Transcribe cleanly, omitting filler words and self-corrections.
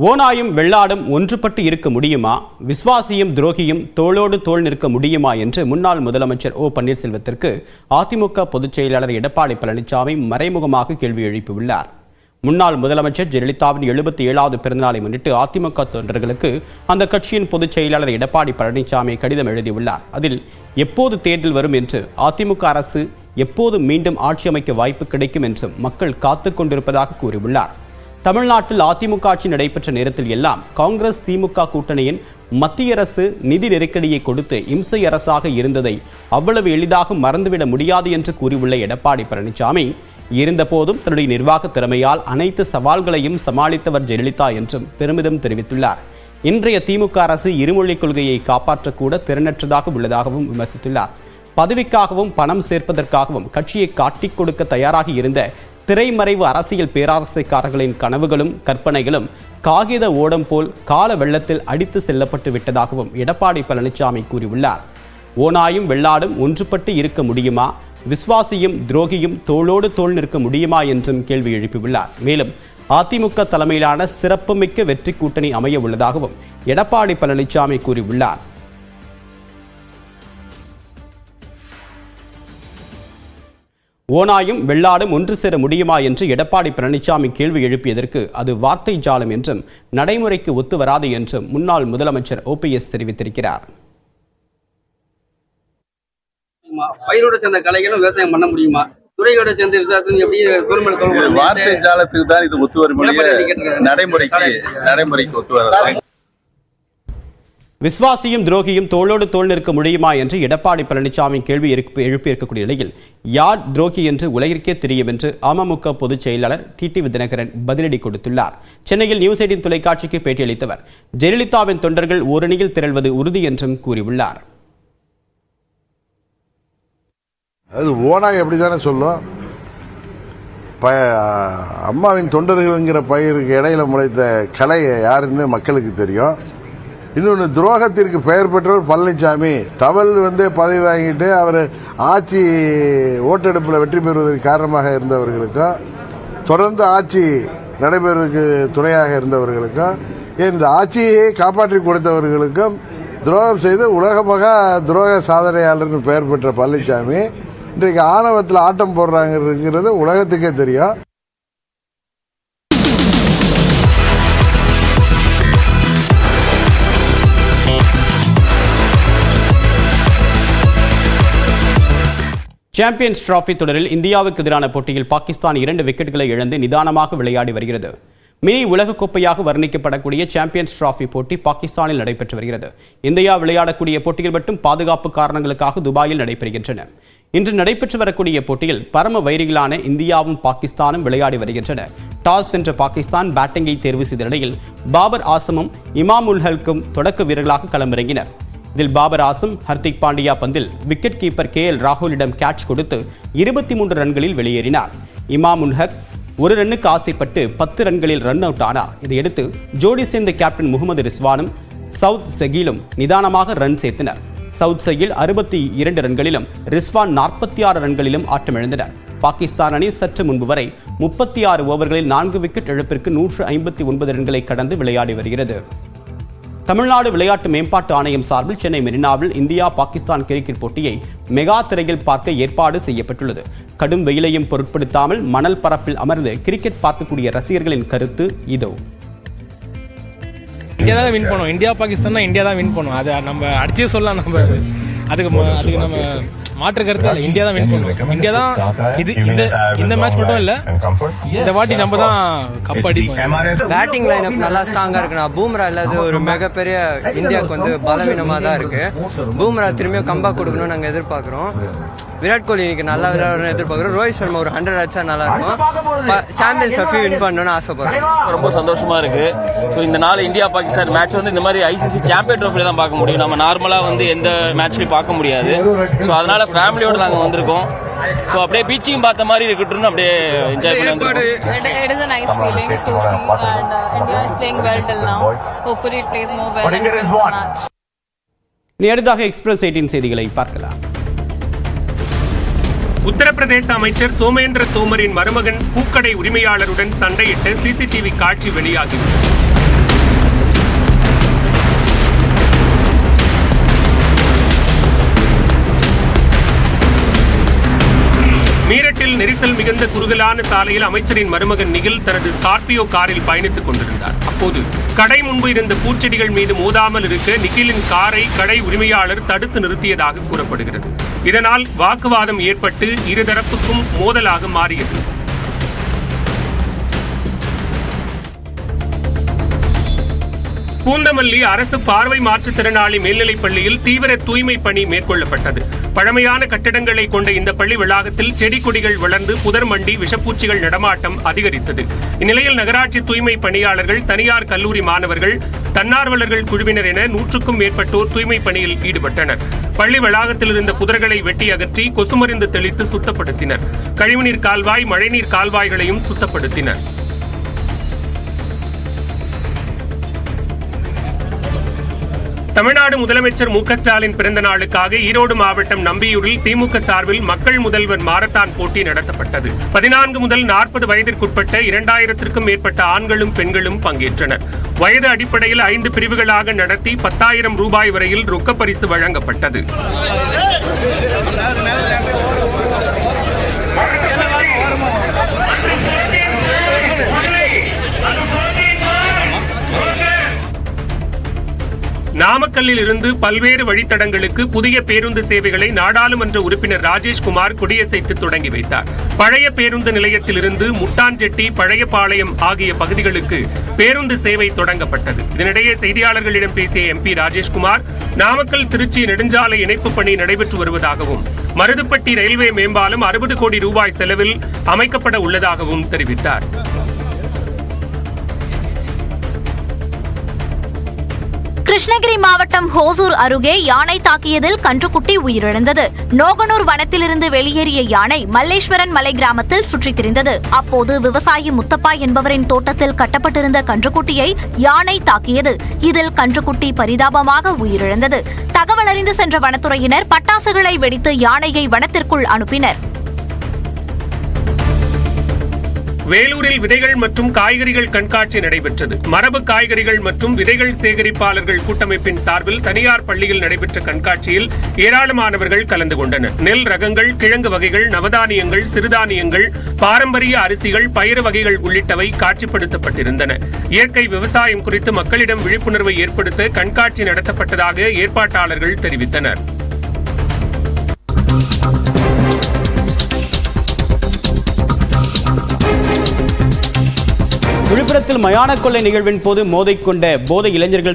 ஓநாயும் வெள்ளாடும் ஒன்றுபட்டு இருக்க முடியுமா? விஸ்வாசியும் துரோகியும் தோளோடு தோள் நிற்க முடியுமா என்று முன்னாள் முதலமைச்சர் ஓ பன்னீர்செல்வத்திற்கு அதிமுக பொதுச் செயலாளர் எடப்பாடி பழனிசாமி மறைமுகமாக கேள்வி எழுப்பியுள்ளார். முன்னாள் முதலமைச்சர் ஜெயலலிதாவின் 77வது பிறந்தநாளை முன்னிட்டு அதிமுக தொண்டர்களுக்கு அந்த கட்சியின் பொதுச் செயலாளர் எடப்பாடி பழனிசாமி கடிதம் எழுதியுள்ளார். அதில் எப்போது தேர்தல் வரும் என்று, அதிமுக அரசு எப்போது மீண்டும் ஆட்சி அமைக்க வாய்ப்பு கிடைக்கும் என்று மக்கள் காத்துக் கொண்டிருப்பதாக கூறியுள்ளார். தமிழ்நாட்டில் அதிமுக ஆட்சி நடைபெற்ற நேரத்தில் எல்லாம் காங்கிரஸ் திமுக கூட்டணியின் மத்திய அரசு நிதி நெருக்கடியை கொடுத்து இம்சை அரசாக இருந்ததை அவ்வளவு எளிதாக மறந்துவிட முடியாது என்று கூறியுள்ள எடப்பாடி பழனிசாமி, இருந்தபோதும் தன்னுடைய நிர்வாக திறமையால் அனைத்து சவால்களையும் சமாளித்தவர் ஜெயலலிதா என்றும் பெருமிதம் தெரிவித்துள்ளார். இன்றைய திமுக அரசு இருமொழிக் கொள்கையை காப்பாற்றக்கூட திறனற்றதாக உள்ளதாகவும் விமர்சித்துள்ளார். பதவிக்காகவும் பணம் சேர்ப்பதற்காகவும் கட்சியை காட்டிக் கொடுக்க தயாராகி இருந்த திரைமறைவு அரசியல் பேராசைக்காரர்களின் கனவுகளும் கற்பனைகளும் காகித ஓடம் போல் கால வெள்ளத்தில் அடித்து செல்லப்பட்டு விட்டதாகவும் எடப்பாடி பழனிசாமி கூறியுள்ளார். ஓநாயும் வெள்ளாடும் ஒன்றுபட்டு இருக்க முடியுமா? விஸ்வாசியும் துரோகியும் தோளோடு தோள் நிற்க முடியுமா என்றும் கேள்வி எழுப்பியுள்ளார். மேலும் அதிமுக தலைமையிலான சிறப்புமிக்க வெற்றி கூட்டணி அமைய உள்ளதாகவும் எடப்பாடி பழனிசாமி கூறியுள்ளார். ஓநாயும் வெள்ளாடும் ஒன்று சேர முடியுமா என்று எடப்பாடி பழனிசாமி கேள்வி எழுப்பியதற்கு அது வார்த்தை ஜாலம் என்றும் நடைமுறைக்கு ஒத்து வராது என்றும் முன்னாள் முதலமைச்சர் ஓபிஎஸ் தெரிவித்திருக்கிறார். பயிரோட சேர்ந்த கலைகளும் விவசாயம் பண்ண முடியுமா? துறையோட சேர்ந்த விவசாயத்தையும் எப்படி வார்த்தை ஜாலத்துக்கு தான் இது ஒத்து வரும், நடைமுறைக்கு ஒத்து வராது. விஸ்வாசியும் துரோகியும் தோளோடு தோள் நிற்க முடியுமா என்று எடப்பாடி பழனிசாமி கேள்வி எழுப்பியிருக்கக்கூடிய நிலையில் யார் துரோகி என்று உலகிற்கே தெரியும் என்று அமமுக பொதுச் செயலாளர் டிடிவி தினகரன் பதிலடி கொடுத்துள்ளார். சென்னையில் நியூஸ் 18 தொலைக்காட்சிக்கு பேட்டியளித்தவர் ஜெயலலிதாவின் தொண்டர்கள் ஓரணியில் திரள்வது உறுதி என்றும் கூறியுள்ளார். அது ஓனாய் எப்படிதானே சொல்லும். அம்மாவின் தொண்டர்கள்ங்கிற பயிருக்கு இடையில முளைத்த கலை யாருன்னு மக்களுக்கு தெரியும். இன்னொன்று, துரோகத்திற்கு பெயர் பெற்றவர் பழனிசாமி. தவள் பதவி வாங்கிட்டு அவர் ஆட்சி ஓட்டெடுப்பில் வெற்றி பெறுவதற்கு காரணமாக இருந்தவர்களுக்கும், தொடர்ந்து ஆட்சி நடைபெறுவதற்கு துணையாக இருந்தவர்களுக்கும், இந்த ஆட்சியை காப்பாற்றி கொடுத்தவர்களுக்கும் துரோகம் செய்து உலகமாக துரோக சாதனையாளர்னு பெயர் பெற்ற பழனிசாமி இன்றைக்கு ஆணவத்தில் ஆட்டம் போடுறாங்கிறது உலகத்துக்கே தெரியும். சாம்பியன்ஸ் டிராபி தொடரில் இந்தியாவுக்கு எதிரான போட்டியில் பாகிஸ்தான் 2 விக்கெட்டுகளை இழந்து நிதானமாக விளையாடி வருகிறது. மினி உலகக்கோப்பையாக வர்ணிக்கப்படக்கூடிய சாம்பியன்ஸ் டிராபி போட்டி பாகிஸ்தானில் நடைபெற்று வருகிறது. இந்தியா விளையாடக்கூடிய போட்டிகள் மட்டும் பாதுகாப்பு காரணங்களுக்காக துபாயில் நடைபெறுகின்றன. இன்று நடைபெற்று வரக்கூடிய போட்டியில் பரம வைரிகளான இந்தியாவும் பாகிஸ்தானும் விளையாடி வருகின்றன. டாஸ் வென்ற பாகிஸ்தான் பேட்டிங்கை தேர்வு செய்த நிலையில் பாபர் ஆசமும் இமாம் உல் ஹக்கும் தொடக்க வீரர்களாக களமிறங்கினர். இதில் பாபர் ஆசம் ஹர்திக் பாண்டியா பந்தில் விக்கெட் கீப்பர் KL ராகுலிடம் கேட்ச் கொடுத்து 23 ரன்களில் வெளியேறினார். இமாம் உல் ஹக் 1 ரன்னுக்கு ஆசைப்பட்டு 10 ரன்களில் ரன் அவுட் ஆனார். இதையடுத்து ஜோடி சேர்ந்த கேப்டன் முகமது ரிஸ்வானும் சவுத் சகீலும் நிதானமாக ரன் சேர்த்தனர். சவுத் சகீல் 62 ரன்களிலும் ரிஸ்வான் 46 ரன்களிலும் ஆட்டமிழந்தனர். பாகிஸ்தான் அணி சற்று முன்பு வரை 36 ஓவர்களில் 4 விக்கெட் இழப்பிற்கு 159 ரன்களை கடந்து விளையாடி வருகிறது. தமிழ்நாடு விளையாட்டு மேம்பாட்டு ஆணையம் சார்பில் சென்னை மெரினாவில் இந்தியா பாகிஸ்தான் கிரிக்கெட் போட்டியை மெகா திரையில் பார்க்க ஏற்பாடு செய்யப்பட்டுள்ளது. கடும் வெயிலையும் பொருட்படுத்தாமல் மணல் பரப்பில் அமர்ந்து கிரிக்கெட் பார்க்கக்கூடிய ரசிகர்களின் கருத்து இதோ. இந்தியா தான் வின் பண்ணும். இந்தியா பாகிஸ்தான் தான் இந்தியா தான் வின் பண்ணும். அதை நம்ம அடிச்சே சொல்லலாம். நம்ம அதுக்கு நம்ம மாற்று கருத்து இல்லை. இந்தியா தான் வின் பண்ணும். இந்தியா தான் இந்த மேட்ச் மட்டும் இல்ல, இந்த வாட்டி நம்ம தான் கப் அடிப்போம். பேட்டிங் லைனப் நல்லா ஸ்ட்ராங்கா இருக்குண்ணா. பூம்ரா இல்லாத ஒரு மிகப்பெரிய இந்தியாவுக்கு பலவீனமா தான் இருக்கு. பூம்ரா திரும்பியும் கம்பேக் கொடுக்கணும்னு நாங்க எதிர்பார்க்கிறோம். விராட் கோலி இன்னைக்கு நல்லா விளையாடணும்னு எதிர்பார்க்கிறோம். ரோஹித் சர்மா ஒரு 100 அடிச்சா நல்லா இருக்கும். சாம்பியன்ஸ் ட்ராஃபி வின் பண்ணணும்னு ஆசைப்படுறோம். ரொம்ப சந்தோஷமா இருக்கு. ஸோ இந்த நாள் இந்தியா பாகிஸ்தான் மேட்ச் இந்த மாதிரி ICC சாம்பியன் ட்ராஃபில தான் பார்க்க முடியும். நம்ம நார்மலா எந்த மேட்ச்லயும் பார்க்க முடியாது. ஸோ அதனால ஃபேமிலியோட நாங்க வந்திருக்கோம். ஸோ அப்படியே பீச்சிங் பார்த்த மாதிரி இருக்கட்டும், அப்படியே என்ஜாய் பண்ணி வந்திருக்கோம். It is a nice feeling to see and India is playing well till now. Hopefully it plays more well and wins the match. அடுத்ததாக எக்ஸ்பிரஸ் 18 செய்திகளை பார்க்கலாம். உத்தரப்பிரதேச அமைச்சர் சோமேந்திர தோமரின் மருமகன் பூக்கடை உரிமையாளருடன் சண்டையிட்ட CCTV காட்சி வெளியாகியுள்ளது. மீரட்டில் நெரிசல் மிகுந்த குறுகலான சாலையில் அமைச்சரின் மருமகன் நிகில் தனது ஸ்கார்பியோ காரில் பயணித்துக் கொண்டிருந்தார். அப்போது கடை முன்பு இருந்த பூச்செடிகள் மீது மோதாமல் இருக்க நிகிலின் காரை கடை உரிமையாளர் தடுத்து நிறுத்தியதாக கூறப்படுகிறது. இதனால் வாக்குவாதம் ஏற்பட்டு இருதரப்புக்கும் மோதலாக மாறியது. பூந்தமல்லி அரசு பார்வை மாற்றுத்திறனாளி மேல்நிலைப் பள்ளியில் தீவிர தூய்மை பணி மேற்கொள்ளப்பட்டது. பழமையான கட்டிடங்களை கொண்ட இந்த பள்ளி வளாகத்தில் செடி கொடிகள் வளர்ந்து புதர் மண்டி விஷப்பூச்சிகள் நடமாட்டம் அதிகரித்தது. இந்நிலையில் நகராட்சி தூய்மை பணியாளர்கள், தனியார் கல்லூரி மாணவர்கள், தன்னார்வலர்கள் குழுவினர் என 100க்கும் மேற்பட்டோர் தூய்மை பணியில் ஈடுபட்டனர். பள்ளி வளாகத்தில் இருந்த புதர்களை வெட்டி அகற்றி கொசுமருந்து தெளித்து சுத்தப்படுத்தினர். கழிவுநீர் கால்வாய், மழைநீர் கால்வாய்களையும் சுத்தப்படுத்தினர். தமிழ்நாடு முதலமைச்சர் மு க ஸ்டாலின் பிறந்த நாளுக்காக ஈரோடு மாவட்டம் நம்பியூரில் திமுக சார்பில் மக்கள் முதல்வர் மாரத்தான் போட்டி நடத்தப்பட்டது. 14 முதல் 40 வயதிற்குட்பட்ட 2000க்கும் மேற்பட்ட ஆண்களும் பெண்களும் பங்கேற்றனர். வயது அடிப்படையில் 5 பிரிவுகளாக நடத்தி 10,000 ரூபாய் வரையில் ரொக்கப்பரிசு வழங்கப்பட்டது. நாமக்கல்லில் இருந்து பல்வேறு வழித்தடங்களுக்கு புதிய பேருந்து சேவைகளை நாடாளுமன்ற உறுப்பினர் ராஜேஷ்குமார் கொடியசைத்து தொடங்கி வைத்தார். பழைய பேருந்து நிலையத்திலிருந்து முட்டாஞ்செட்டி, பழையபாளையம் ஆகிய பகுதிகளுக்கு பேருந்து சேவை தொடங்கப்பட்டது. இதனிடையே செய்தியாளர்களிடம் பேசிய MP ராஜேஷ்குமார், நாமக்கல் திருச்சி நெடுஞ்சாலை இணைப்பு பணி நடைபெற்று வருவதாகவும், மருதுப்பட்டி ரயில்வே மேம்பாலம் 60 கோடி ரூபாய் செலவில் அமைக்கப்பட உள்ளதாகவும் தெரிவித்தார். கிருஷ்ணகிரி மாவட்டம் ஹோசூர் அருகே யானை தாக்கியதில் கன்றுக்குட்டி உயிரிழந்தது. நோகனூர் வனத்திலிருந்து வெளியேறிய யானை மல்லேஸ்வரன் மலை கிராமத்தில் சுற்றித் திரிந்தது. அப்போது விவசாயி முத்தப்பா என்பவரின் தோட்டத்தில் கட்டப்பட்டிருந்த கன்றுக்குட்டியை யானை தாக்கியது. இதில் கன்றுக்குட்டி பரிதாபமாக உயிரிழந்தது. தகவல் அறிந்து சென்ற வனத்துறையினர் பட்டாசுகளை வெடித்து யானையை வனத்திற்குள் அனுப்பினர். வேலூரில் விதைகள் மற்றும் காய்கறிகள் கண்காட்சி நடைபெற்றது. மரபு காய்கறிகள் மற்றும் விதைகள் சேகரிப்பாளர்கள் கூட்டமைப்பின் சார்பில் தனியார் பள்ளியில் நடைபெற்ற கண்காட்சியில் ஏராளமானவர்கள் கலந்து கொண்டனர். நெல் ரகங்கள், கிழங்கு வகைகள், நவதானியங்கள், சிறுதானியங்கள், பாரம்பரிய அரிசிகள், பயிறு வகைகள் உள்ளிட்டவை காட்சிப்படுத்தப்பட்டிருந்தன. இயற்கை விவசாயம் குறித்து மக்களிடம் விழிப்புணர்வை ஏற்படுத்த கண்காட்சி நடத்தப்பட்டதாக ஏற்பாட்டாளர்கள் தெரிவித்தனர். விழுப்புரத்தில் மயான கொள்ளை நிகழ்வின் போது மோதிக்கொண்ட போதை இளைஞர்கள்